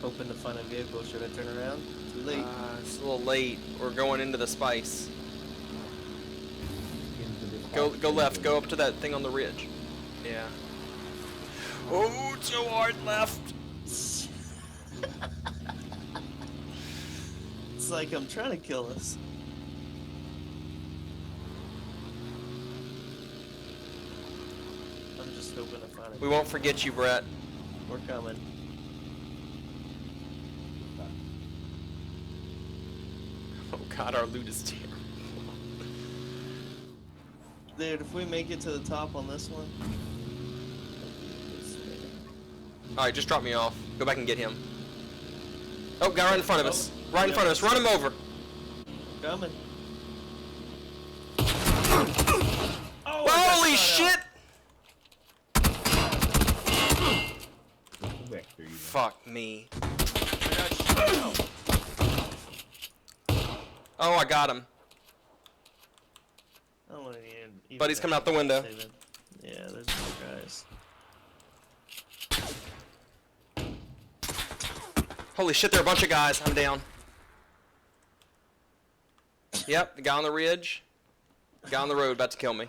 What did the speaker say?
hoping to find a vehicle. Should I turn around? Too late. It's a little late. We're going into the spice. Go left. Go up to that thing on the ridge. Yeah. Oh, too hard left. It's like I'm trying to kill us. I'm just hoping to find it. We won't forget you, Brett. We're coming. Oh God, our loot is terrible. Dude, if we make it to the top on this one. Alright, just drop me off. Go back and get him. Oh, guy right in front of us. Right in front of us. Run him over. Coming. Oh, holy shit! Fuck me. Oh, I got him. I don't want to even Buddy's coming out the window. save it. Yeah, there's more guys. Holy shit, there are a bunch of guys. I'm down. Yep, the guy on the ridge. The guy on the road about to kill me.